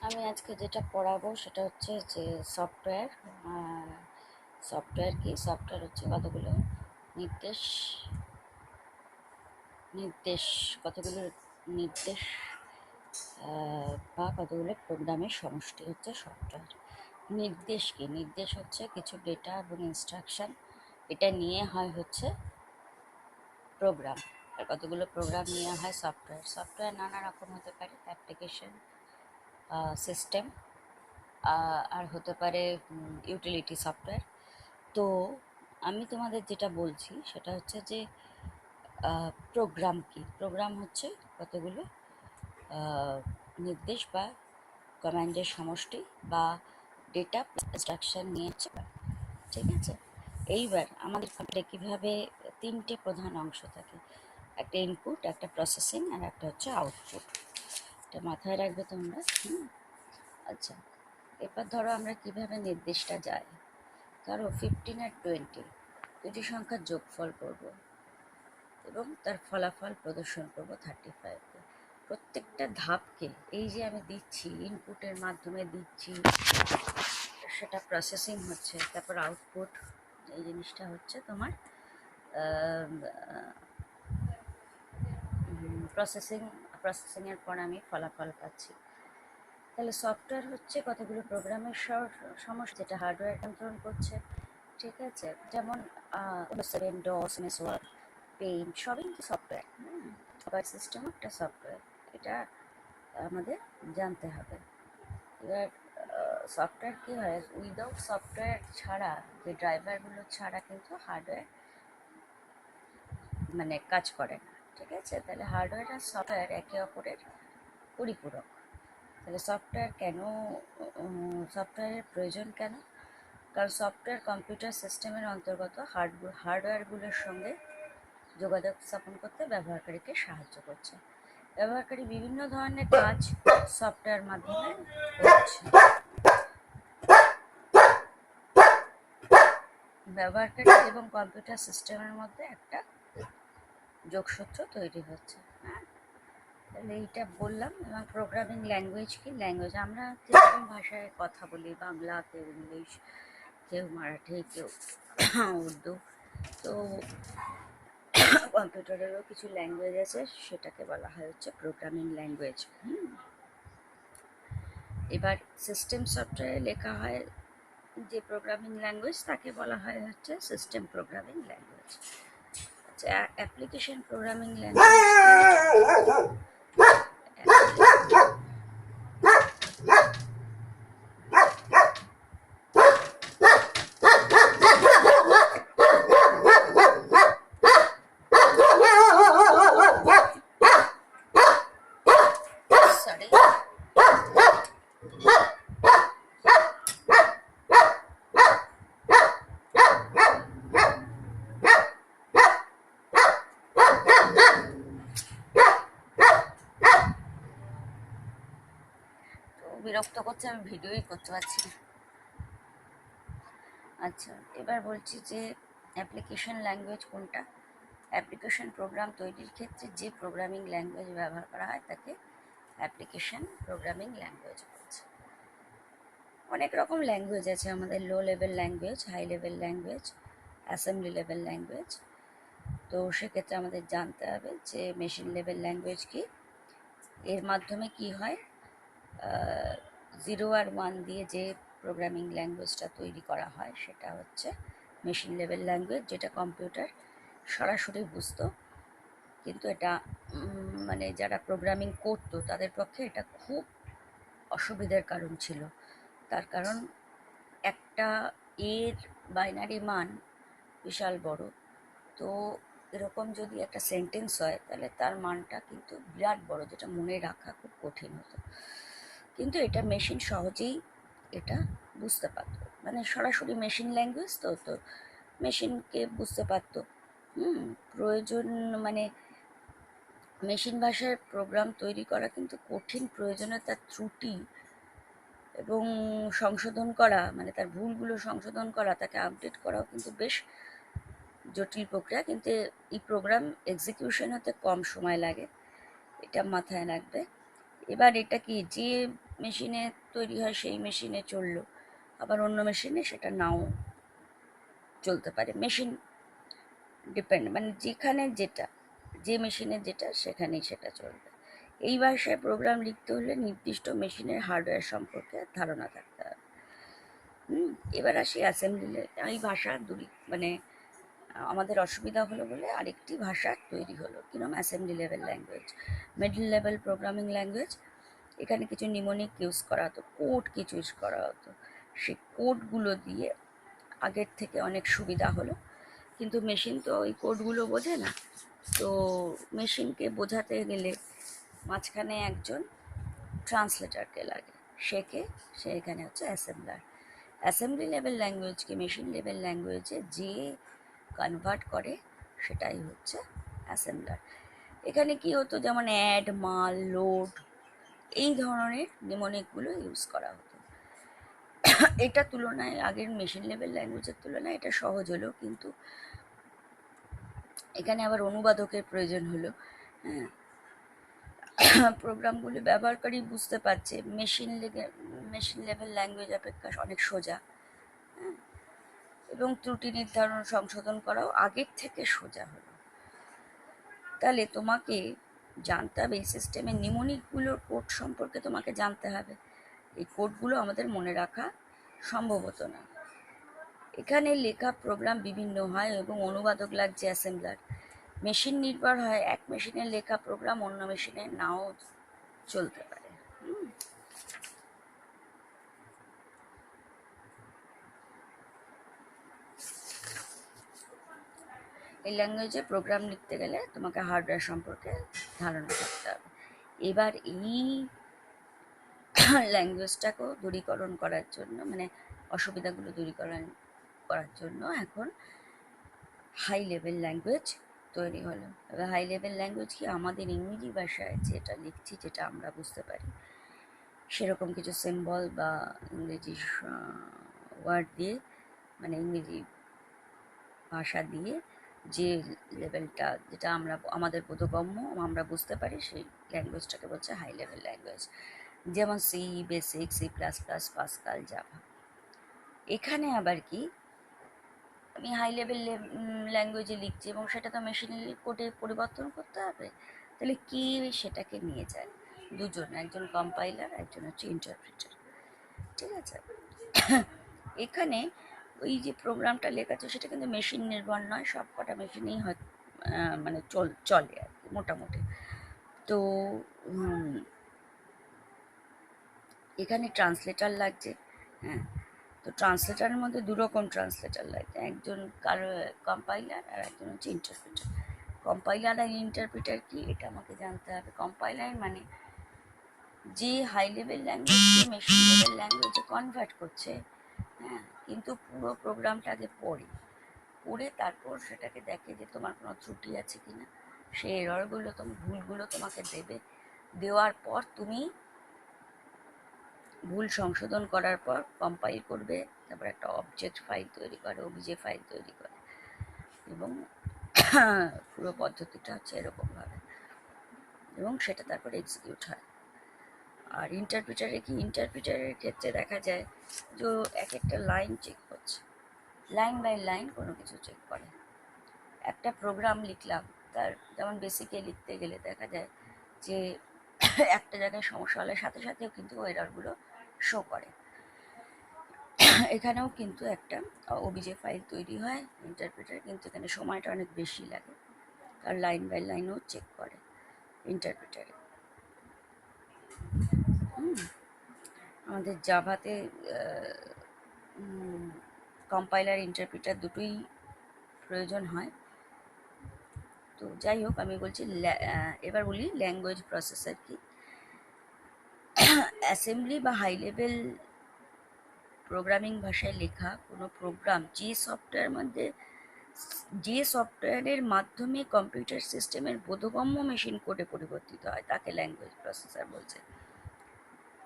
আমি আজকে যেটা পড়াবো সেটা হচ্ছে যে সফটওয়্যার। সফটওয়্যার কি? সফটওয়্যার হচ্ছে কতগুলো নির্দেশ নির্দেশ কতগুলো নির্দেশ বা কতগুলো প্রোগ্রামের সমষ্টি হচ্ছে সফটওয়্যার। নির্দেশ কি? নির্দেশ হচ্ছে কিছু ডেটা এবং ইনস্ট্রাকশন, এটা নিয়ে হয় হচ্ছে প্রোগ্রাম। আর কতগুলো প্রোগ্রাম নিয়ে হয় সফটওয়্যার। সফটওয়্যার নানা রকম হতে পারে, অ্যাপ্লিকেশন, সিস্টেম, আর হতে পারে ইউটিলিটি সফটওয়্যার। তো আমি তোমাদের যেটা বলছি সেটা হচ্ছে যে প্রোগ্রাম কি? প্রোগ্রাম হচ্ছে কতগুলো নির্দেশ বা কমান্ডের সমষ্টি বা ডেটা ইনস্ট্রাকশন নিয়ে হচ্ছে, ঠিক আছে? এইবার আমাদের কম্পিউটারে কীভাবে তিনটে প্রধান অংশ থাকে, একটা ইনপুট, একটা প্রসেসিং, আর একটা হচ্ছে আউটপুট। এটা মাথায় রাখবে তোমরা। আচ্ছা, এবার ধরো আমরা কিভাবে নির্দেশটা যাই। ধরো 15 আর 20 দুটি সংখ্যার যোগফল করব এবং তার ফলাফল প্রদর্শন করব 35-কে। প্রত্যেকটা ধাপকে এই যে আমি দিচ্ছি, ইনপুটের মাধ্যমে দিচ্ছি, সেটা প্রসেসিং হচ্ছে, তারপর আউটপুট, এই জিনিসটা হচ্ছে তোমার প্রসেসিংয়ের পর আমি ফলাফল পাচ্ছি। তাহলে সফটওয়্যার হচ্ছে কতগুলো প্রোগ্রামের সমষ্টি, যেটা হার্ডওয়্যার নিয়ন্ত্রণ করছে, ঠিক আছে? যেমন Windows 7, DOS, MS Word, paint সবই কিন্তু সফটওয়্যার। অপারেটিং সিস্টেমও একটা সফটওয়্যার, এটা আমাদের জানতে হবে। এবার সফটওয়্যার কী হয়, উইদাউট সফটওয়্যার ছাড়া, যে ড্রাইভারগুলো ছাড়া কিন্তু হার্ডওয়্যার মানে কাজ করে না, ঠিক আছে? তাহলে হার্ডওয়্যার আর সফটওয়্যার একে অপরের পরিপূরক। তাহলে সফটওয়্যারের প্রয়োজন কেন? কারণ সফটওয়্যার কম্পিউটার সিস্টেমের অন্তর্গত হার্ডওয়্যারগুলোর সঙ্গে যোগাযোগ স্থাপন করতে ব্যবহারকারীকে সাহায্য করছে। ব্যবহারকারী বিভিন্ন ধরনের কাজ সফটওয়্যার মাধ্যমে করছে। ব্যবহারকারী এবং কম্পিউটার সিস্টেমের মধ্যে একটা যোগসূত্র তৈরি হচ্ছে। তাহলে এইটা বললাম। এবং প্রোগ্রামিং ল্যাঙ্গুয়েজ কি? ল্যাঙ্গুয়েজ আমরা যেরকম ভাষায় কথা বলি, বাংলা, কেউ ইংলিশ, কেউ মারাঠি, কেউ উর্দু, তো কম্পিউটারেরও কিছু ল্যাঙ্গুয়েজ আছে, সেটাকে বলা হয় হচ্ছে প্রোগ্রামিং ল্যাঙ্গুয়েজ। এবার সিস্টেম সফটওয়্যারে লেখা হয় যে প্রোগ্রামিং ল্যাঙ্গুয়েজ, তাকে বলা হয় হচ্ছে সিস্টেম প্রোগ্রামিং ল্যাঙ্গুয়েজ। আচ্ছা, অ্যাপ্লিকেশন প্রোগ্রামিং ল্যাঙ্গুয়েজ বিরক্ত করছে, আমি ভিডিওই করতে পারছি না। আচ্ছা, এবার বলছি যে অ্যাপ্লিকেশন ল্যাঙ্গুয়েজ কোনটা? অ্যাপ্লিকেশন প্রোগ্রাম তৈরির ক্ষেত্রে যে প্রোগ্রামিং ল্যাঙ্গুয়েজ ব্যবহার করা হয় তাকে অ্যাপ্লিকেশন প্রোগ্রামিং ল্যাঙ্গুয়েজ বলছে। অনেক রকম ল্যাঙ্গুয়েজ আছে আমাদের, low level language, high level language, assembly level language. তো সেক্ষেত্রে আমাদের জানতে হবে যে মেশিন লেভেল ল্যাঙ্গুয়েজ কি। এর মাধ্যমে কি হয়, 0 আর 1 দিয়ে যে প্রোগ্রামিং ল্যাঙ্গুয়েজটা তৈরি করা হয় সেটা হচ্ছে মেশিন লেভেল ল্যাঙ্গুয়েজ, যেটা কম্পিউটার সরাসরি বুঝতো। কিন্তু এটা মানে যারা প্রোগ্রামিং করতো তাদের পক্ষে এটা খুব অসুবিধার কারণ ছিল। তার কারণ একটা এর বাইনারি মান বিশাল বড়, তো এরকম যদি একটা সেন্টেন্স হয় তাহলে তার মানটা কিন্তু বিরাট বড়, যেটা মনে রাখা খুব কঠিন হতো। কিন্তু এটা মেশিন সহজেই এটা বুঝতে পারত, মানে সরাসরি মেশিন ল্যাঙ্গুয়েজ, তো মেশিনকে বুঝতে পারতো। প্রয়োজন মানে মেশিন ভাষার প্রোগ্রাম তৈরি করা কিন্তু কঠিন, প্রয়োজনে তার ত্রুটি এবং সংশোধন করা, মানে তার ভুলগুলো সংশোধন করা, তাকে আপডেট করাও কিন্তু বেশ জটিল প্রক্রিয়া। কিন্তু এই প্রোগ্রাম এক্সিকিউশন হতে কম সময় লাগে, এটা মাথায় রাখবে। এবার এটা কি, যে মেশিনে তৈরি হয় সেই মেশিনে চললো, আবার অন্য মেশিনে সেটা নাও চলতে পারে। মেশিন ডিপেন্ড, মানে যেখানে যেটা, যে মেশিনে যেটা সেখানেই সেটা চলবে। এই ভাষায় প্রোগ্রাম লিখতে হলে নির্দিষ্ট মেশিনের হার্ডওয়্যার সম্পর্কে ধারণা থাকতে হবে। এবার আসি অ্যাসেম্বলি। এই ভাষা মানে আমাদের অসুবিধা হলো বলে আরেকটি ভাষা তৈরি হলো, কিরকম, assembly level language, middle level programming language. এখানে কিছু নিমোনিক ইউজ করা হতো, কোড কিছু ইউজ করা হতো। সেই কোডগুলো দিয়ে আগের থেকে অনেক সুবিধা হলো, কিন্তু মেশিন তো ওই কোডগুলো বোঝে না। তো মেশিনকে বোঝাতে গেলে মাঝখানে একজন ট্রান্সলেটারকে লাগে। সে এখানে হচ্ছে অ্যাসেম্বলার। অ্যাসেম্বলি লেভেল ল্যাঙ্গুয়েজকে মেশিন লেভেল ল্যাঙ্গুয়েজে যে কনভার্ট করে সেটাই হচ্ছে অ্যাসেম্বলার। এখানে কি হতো, যেমন অ্যাড, মাল, লোড, এই ধরনের নিমোনিকগুলো ইউজ করা হতো। এটা তুলনায় আগের মেশিন লেভেল ল্যাঙ্গুয়েজের তুলনায় এটা সহজ হলো, কিন্তু এখানে আবার অনুবাদকের প্রয়োজন হলো। হ্যাঁ, প্রোগ্রামগুলি ব্যবহারকারী বুঝতে পারছে মেশিন লেভেল ল্যাঙ্গুয়েজ অপেক্ষা অনেক সোজা। হ্যাঁ, এবং ত্রুটি নির্ধারণ সংশোধন করাও আগের থেকে সোজা হলো। তাহলে তোমাকে জানতে হবে এই সিস্টেমের নিমোনিকগুলোর কোড সম্পর্কে তোমাকে জানতে হবে। এই কোডগুলো আমাদের মনে রাখা সম্ভব হতো না। এখানে লেখা প্রোগ্রাম বিভিন্ন হয় এবং অনুবাদক লাগছে অ্যাসেম্বলার। মেশিন নির্ভর হয়, এক মেশিনের লেখা প্রোগ্রাম অন্য মেশিনে নাও চলতে পারে। এই ল্যাঙ্গুয়েজে প্রোগ্রাম লিখতে গেলে তোমাকে হার্ডওয়্যার সম্পর্কে ধারণা থাকতে হবে। এবার এই ল্যাঙ্গুয়েজটাকেও দূরীকরণ করার জন্য, মানে অসুবিধাগুলো করার জন্য এখন হাই লেভেল ল্যাঙ্গুয়েজ তৈরি হলো। এবার হাই লেভেল ল্যাঙ্গুয়েজ কি, আমাদের ইংরেজি ভাষায় যেটা লিখছি, যেটা আমরা বুঝতে পারি সেরকম কিছু সিম্বল বা ইংরেজি ওয়ার্ড দিয়ে, মানে ইংরেজি ভাষা দিয়ে যে লেভেলটা, যেটা আমাদের বোধগম্য, আমরা বুঝতে পারি, সেই ল্যাঙ্গুয়েজটাকে বলছে হাই লেভেল ল্যাঙ্গুয়েজ। যেমন C, BASIC, C++, Pascal, Java. এখানে আবার কি, আমি হাই লেভেল ল্যাঙ্গুয়েজে লিখছি এবং সেটা তো মেশিনারি কোডে পরিবর্তন করতে হবে। তাহলে কি সেটাকে নিয়ে যায় দুজন, একজন কম্পাইলার, একজন হচ্ছে ইন্টারপ্রিটার। ঠিক আছে, এখানে ওই যে প্রোগ্রামটা লেখা আছে সেটা কিন্তু মেশিন নির্ভর নয়, সব কটা মেশিনেই হয়, মানে চলে আর কি মোটামুটি। তো এখানে ট্রান্সলেটার লাগছে। হ্যাঁ, তো ট্রান্সলেটারের মধ্যে দুরকম ট্রান্সলেটার লাগছে, একজন কম্পাইলার আর একজন হচ্ছে ইন্টারপ্রিটার। কম্পাইলার আর ইন্টারপ্রিটার কি, এটা আমাকে জানতে হবে। কম্পাইলার মানে যে হাই লেভেল ল্যাঙ্গুয়েজকে মেশিন লেভেল ল্যাঙ্গুয়েজে কনভার্ট করছে। হ্যাঁ, কিন্তু পুরো প্রোগ্রামটাকে পড়ে তারপর সেটাকে দেখে যে তোমার কোনো ত্রুটি আছে কিনা, সেই এররগুলো, ভুলগুলো তোমাকে দেওয়ার পর তুমি ভুল সংশোধন করার পর কম্পাইল করবে, তারপর একটা অবজেক্ট ফাইল তৈরি করে, ওবিজে ফাইল তৈরি করে, এবং পুরো পদ্ধতিটা হচ্ছে এরকমভাবে, এবং সেটা তারপর এক্সিকিউট হয়। আর ইন্টারপ্রিটারের ক্ষেত্রে দেখা যায় যে এক একটা লাইন চেক করছে, লাইন বাই লাইন কোনো কিছু চেক করে। একটা প্রোগ্রাম লিখলাম, তার যেমন বেসিকে লিখতে গেলে দেখা যায় যে একটা জায়গায় সমস্যা হলে সাথে সাথেও কিন্তু এররগুলো শো করে। এখানেও কিন্তু একটা ওবিজে ফাইল তৈরি হয় ইন্টারপ্রিটার, কিন্তু এখানে সময়টা অনেক বেশি লাগে, কারণ লাইন বাই লাইনও চেক করে ইন্টারপ্রিটারে। আমাদের জাভাতে কম্পাইলার ইন্টারপ্রিটার দুটোই প্রয়োজন হয়। তো যাই হোক, আমি বলছি এবার বলি ল্যাঙ্গুয়েজ প্রসেসর কি। অ্যাসেম্বলি বা হাই লেভেল প্রোগ্রামিং ভাষায় লেখা কোনো প্রোগ্রাম যে সফটওয়্যারের মাধ্যমে কম্পিউটার সিস্টেমের বোধগম্য মেশিন কোডে পরিবর্তিত হয় তাকে ল্যাঙ্গুয়েজ প্রসেসর বলছে।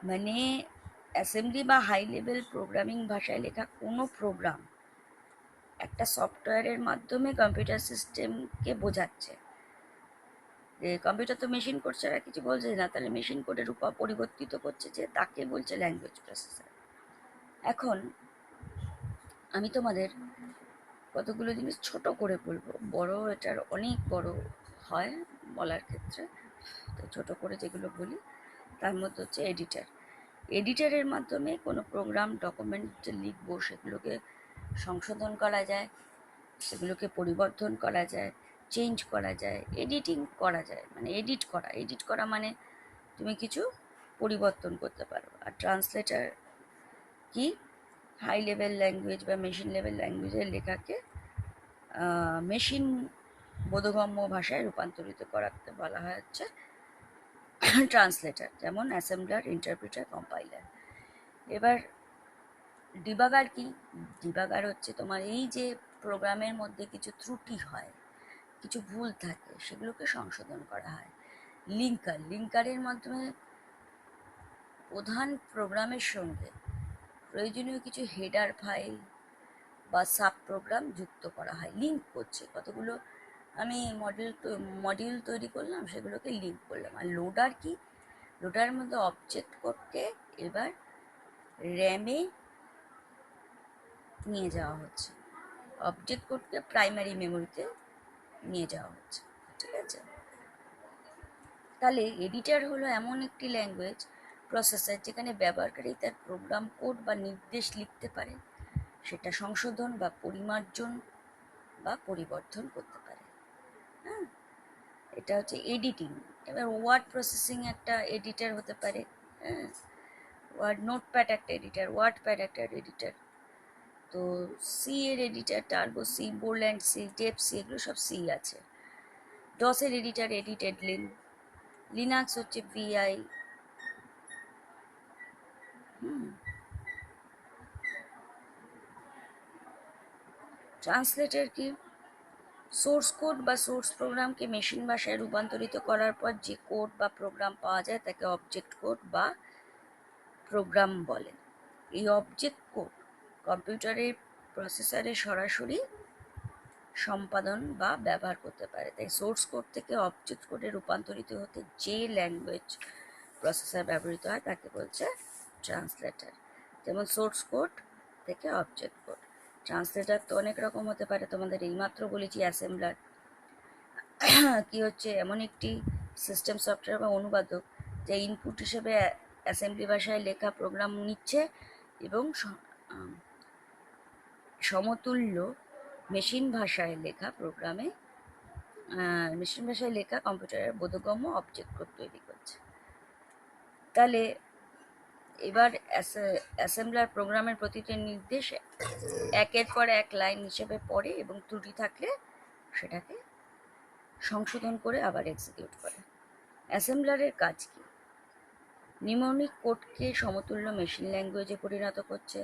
মানে অ্যাসেম্বলি বা হাই লেভেল প্রোগ্রামিং ভাষায় লেখা কোনো প্রোগ্রাম একটা সফটওয়্যারের মাধ্যমে কম্পিউটার সিস্টেমকে বোঝাচ্ছে, যে কম্পিউটার তো মেশিন করছে আর কিছু বলছে না, তাহলে মেশিন কোডের উপর পরিবর্তিত করছে, যে তাকে বলছে ল্যাঙ্গুয়েজ প্রসেসর। এখন আমি তোমাদের কতগুলো জিনিস ছোট করে বলবো, বড় এটার অনেক বড় হয় বলার ক্ষেত্রে, তো ছোট করে যেগুলো বলি তার মধ্যে হচ্ছে এডিটার। এডিটারের মাধ্যমে কোনো প্রোগ্রাম ডকুমেন্ট যে লিখবো সেগুলোকে সংশোধন করা যায়, সেগুলোকে পরিবর্তন করা যায়, চেঞ্জ করা যায়, এডিটিং করা যায়, মানে এডিট করা মানে তুমি কিছু পরিবর্তন করতে পারো। আর ট্রান্সলেটার কি, হাই লেভেল ল্যাঙ্গুয়েজ বা মেশিন লেভেল ল্যাঙ্গুয়েজের লেখাকে মেশিন বোধগম্য ভাষায় রূপান্তরিত করাতে বলা হয় হচ্ছে ট্রান্সলেটার, যেমন অ্যাসেম্বলার, ইন্টারপ্রিটার, কম্পাইলার। এবার ডিবাগার কি, ডিবাগার হচ্ছে তোমার এই যে প্রোগ্রামের মধ্যে কিছু ত্রুটি হয়, কিছু ভুল থাকে, সেগুলোকে সংশোধন করা হয়। লিঙ্কারের মাধ্যমে প্রধান প্রোগ্রামের সঙ্গে প্রয়োজনীয় কিছু হেডার ফাইল বা সাব প্রোগ্রাম যুক্ত করা হয়। লিঙ্ক করছে কতগুলো আমি মডিউল তৈরি করলাম, সেগুলোকে লিঙ্ক করলাম। আর লোডার কি, লোডারের মধ্যে অবজেক্ট কোডকে এবার র্যামে নিয়ে যাওয়া হচ্ছে, অবজেক্ট কোডকে প্রাইমারি মেমোরিতে নিয়ে যাওয়া হচ্ছে। ঠিক আছে, তাহলে এডিটার হলো এমন একটি ল্যাঙ্গুয়েজ প্রসেসর যেখানে ব্যবহারকারী তার প্রোগ্রাম কোড বা নির্দেশ লিখতে পারে, সেটা সংশোধন বা পরিমার্জন বা পরিবর্তন করতে পারে। হ্যাঁ, এটা হচ্ছে এডিটিং। এবার ওয়ার্ড প্রসেসিং একটা এডিটার হতে পারে। হ্যাঁ, নোটপ্যাড একটা এডিটার, ওয়ার্ডপ্যাড একটা এডিটার। তো সি এর editor, Turbo C, Borland C, tape C, এগুলো সব সি আছে। ডসের এডিটার এডিটেড লিনাক্স হচ্ছে ভিআই। ট্রান্সলেটর কি, সোর্স কোড বা সোর্স প্রোগ্রামকে মেশিন ভাষায় রূপান্তরিত করার পর যে কোড বা প্রোগ্রাম পাওয়া যায় তাকে অবজেক্ট কোড বা প্রোগ্রাম বলে। এই অবজেক্ট কোড কম্পিউটারের প্রসেসরে সরাসরি সম্পাদন বা ব্যবহার করতে পারে। তাই সোর্স কোড থেকে অবজেক্ট কোডে রূপান্তরিত হতে যে ল্যাঙ্গুয়েজ প্রসেসর ব্যবহৃত হয় তাকে বলছে ট্রান্সলেটর। যেমন সোর্স কোড থেকে অবজেক্ট কোড। ট্রান্সলেটর তো অনেক রকম হতে পারে, তোমাদের এইমাত্র বলেছি অ্যাসেম্বলার কি হচ্ছে, এমন একটি সিস্টেম সফটওয়্যার বা অনুবাদক যা ইনপুট হিসেবে অ্যাসেম্বলি ভাষায় লেখা প্রোগ্রাম নিচ্ছে এবং সমতুল্য মেশিন ভাষায় লেখা কম্পিউটারের বোধগম্য অবজেক্ট কোড তৈরি করছে। তাহলে এবার অ্যাসেম্বলার প্রোগ্রামের প্রতিটি নির্দেশ একের পর এক লাইন হিসেবে পড়ে এবং ত্রুটি থাকলে সেটাকে সংশোধন করে আবার এক্সিকিউট করে। অ্যাসেম্বলারের কাজ কি, নিউমনিক কোডকে সমতুল্য মেশিন ল্যাঙ্গুয়েজে পরিণত করছে,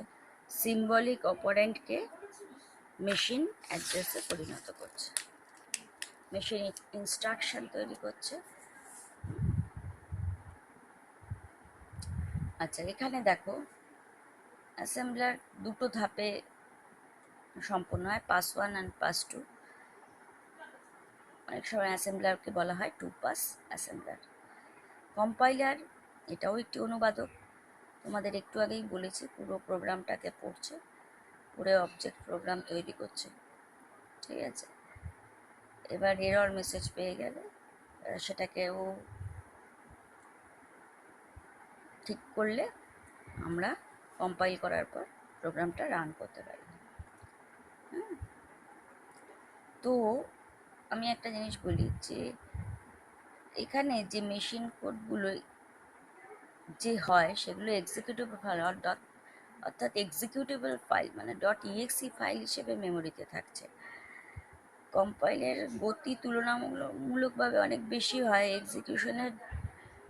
সিম্বলিক অপারেন্টকে মেশিন অ্যাড্রেসে পরিণত করছে, মেশিন ইনস্ট্রাকশন তৈরি করছে। আচ্ছা, এখানে দেখো অ্যাসেম্বলার দুটো ধাপে সম্পন্ন হয়, পাস 1 অ্যান্ড পাস 2। অনেক সময় অ্যাসেম্বলারকে বলা হয় 2 পাস অ্যাসেম্বলার। কম্পাইলার এটাও একটি অনুবাদক, তোমাদের একটু আগেই বলেছি, পুরো প্রোগ্রামটাকে পড়ছে, পুরো অবজেক্ট প্রোগ্রাম তৈরি করছে। ঠিক আছে, এবার এরর মেসেজ পেয়ে গেলে সেটাকেও ঠিক করলে আমরা কম্পাইল করার পর প্রোগ্রামটা রান করতে পারি। তো আমি একটা জিনিস বলি যে এখানে যে মেশিন কোডগুলো যে হয় সেগুলো এক্সিকিউটেবল ফাইল অর্থাৎ এক্সিকিউটেবল ফাইল মানে .exe ফাইল হিসেবে মেমোরিতে থাকছে। কম্পাইলের গতি তুলনামূলকভাবে অনেক বেশি হয় এক্সিকিউশনের,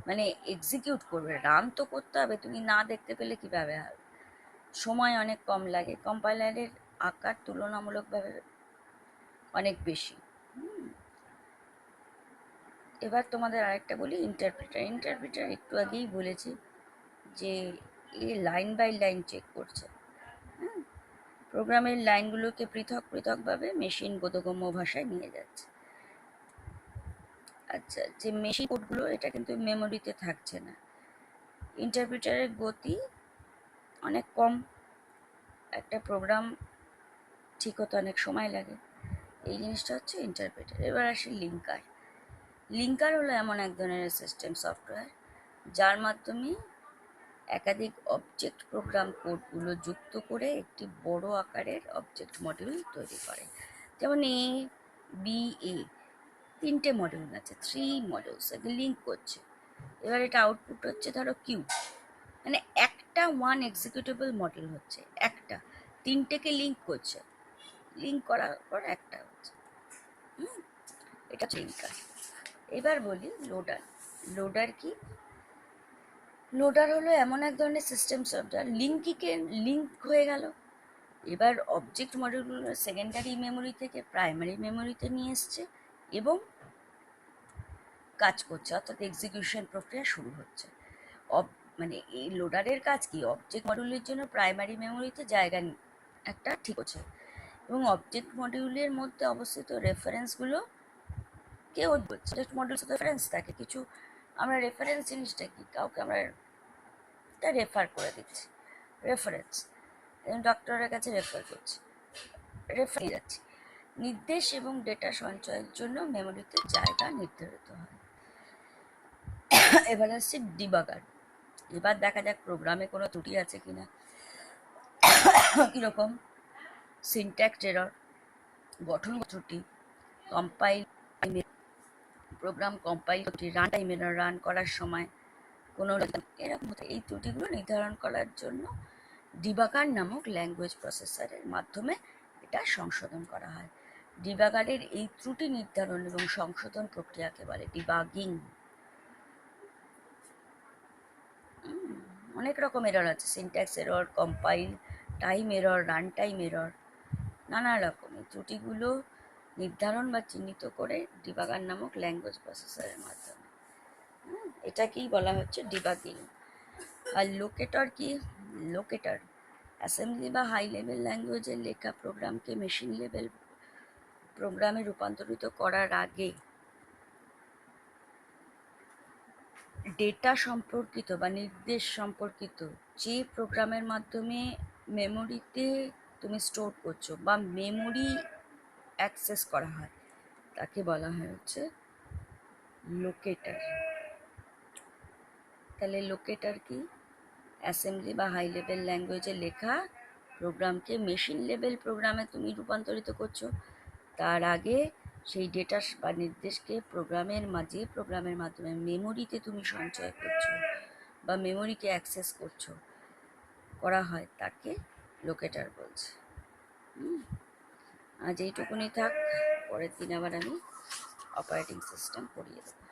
মানে এক্সিকিউট করবে, রান তো করতে হবে, তুমি না দেখতে পেলে কীভাবে হবে, সময় অনেক কম লাগে। কম্পাইলারের আকার তুলনামূলকভাবে অনেক বেশি। এবার তোমাদের আরেকটা বলি, ইন্টারপ্রিটার একটু আগেই বলেছি যে এ লাইন বাই লাইন চেক করছে। প্রোগ্রামের লাইনগুলোকে পৃথকভাবে মেশিন বোধগম্য ভাষায় নিয়ে যাচ্ছে। আচ্ছা, যে মেশিন কোডগুলো এটা কিন্তু মেমোরিতে থাকছে না। ইন্টারপ্রিটারের গতি অনেক কম, একটা প্রোগ্রাম ঠিক হতে অনেক সময় লাগে। এই জিনিসটা হচ্ছে ইন্টারপ্রেটার। এবার আসি লিঙ্কার। লিঙ্কার হলো এমন এক ধরনের সিস্টেম সফটওয়্যার যার মাধ্যমে একাধিক অবজেক্ট প্রোগ্রাম কোডগুলো যুক্ত করে একটি বড় আকারের অবজেক্ট মডিউল তৈরি করে। যেমন এ বি এ তিনটে মডিউল আছে, 3 মডিউলস, একে লিঙ্ক করছে। এবার এটা আউটপুট হচ্ছে ধরো কিউ, মানে একটা ওয়ান এক্সিকিউটেবল মডেল হচ্ছে, একটা তিনটেকে লিঙ্ক করছে, লিঙ্ক করার পর একটা হচ্ছে। এটা লিঙ্কার। এবার বলি লোডার। লোডার কি? লোডার হলো এমন এক ধরনের সিস্টেম সফটওয়্যার, লিঙ্ক হয়ে গেল, এবার অবজেক্ট মডিউলগুলো সেকেন্ডারি মেমোরি থেকে প্রাইমারি মেমোরিতে নিয়ে এসছে এবং কাজ করছে, অর্থাৎ এক্সিকিউশন প্রক্রিয়া শুরু হচ্ছে। মানে এই লোডারের কাজ কি? অবজেক্ট মডিউলের জন্য প্রাইমারি মেমোরিতে জায়গা একটা ঠিক হচ্ছে এবং অবজেক্ট মডিউলের মধ্যে অবস্থিত রেফারেন্সগুলো কেউ বলছে। অবজেক্ট মডিউল রেফারেন্স থাকে কিছু, আমরা রেফারেন্স জিনিসটা কি? কাউকে আমরা তা রেফার করে দিচ্ছি, রেফারেন্স, ডক্টরের কাছে রেফার করছি, রেফার যাচ্ছি। নির্দেশ এবং ডেটা সঞ্চয়ের জন্য মেমোরিতে জায়গা নির্ধারিত হয়। এবার আসছে ডিবাগার। এবার দেখা যাক প্রোগ্রামে কোনো ত্রুটি আছে কিনা। কীরকম? সিনট্যাক্স এরর, গঠন ত্রুটি, কম্পাইল, প্রোগ্রাম কম্পাইল ত্রুটি, রান টাইম এরর, রান করার সময় কোনো এরকম। এই ত্রুটিগুলো নির্ধারণ করার জন্য ডিবাগার নামক ল্যাঙ্গুয়েজ প্রসেসরের মাধ্যমে এটা সংশোধন করা হয়। ডিবাগারের এই ত্রুটি নির্ধারণ এবং সংশোধন প্রক্রিয়াকে বলে ডিবাগিং। অনেক রকম এরর আছে, syntax error, compile, time error, run time error, নানা রকম। এই ত্রুটিগুলো নির্ধারণ বা চিহ্নিত করে ডিবাগার নামক ল্যাঙ্গুয়েজ প্রসেসরের মাধ্যমে এটাকেই বলা হচ্ছে ডিবাগিং। আর লোকেটর কি? লোকেটর অ্যাসেম্বলি বা হাই লেভেল ল্যাঙ্গুয়েজের লেখা প্রোগ্রামকে মেশিন লেভেল প্রোগ্রামে রূপান্তরিত করার আগে ডেটা সম্পর্কিত বা নির্দেশ সম্পর্কিত যে প্রোগ্রামের মাধ্যমে মেমোরিতে তুমি স্টোর করছো বা মেমোরি অ্যাক্সেস করা হয় তাকে বলা হয় হচ্ছে লোকেটার। তাহলে লোকেটার কি? অ্যাসেম্বলি বা হাই লেভেল ল্যাঙ্গুয়েজে লেখা প্রোগ্রামকে মেশিন লেভেল প্রোগ্রামে তুমি রূপান্তরিত করছো, তার আগে সেই ডেটা বা নির্দেশকে প্রোগ্রামের মাধ্যমে মেমোরিতে তুমি সঞ্চয় করছো বা মেমোরিকে অ্যাক্সেস করা হয় তাকে লোকেটার বলছে। আজ এইটুকুনি থাক, পরের দিন আবার আমি অপারেটিং সিস্টেম পড়িয়ে দেবো।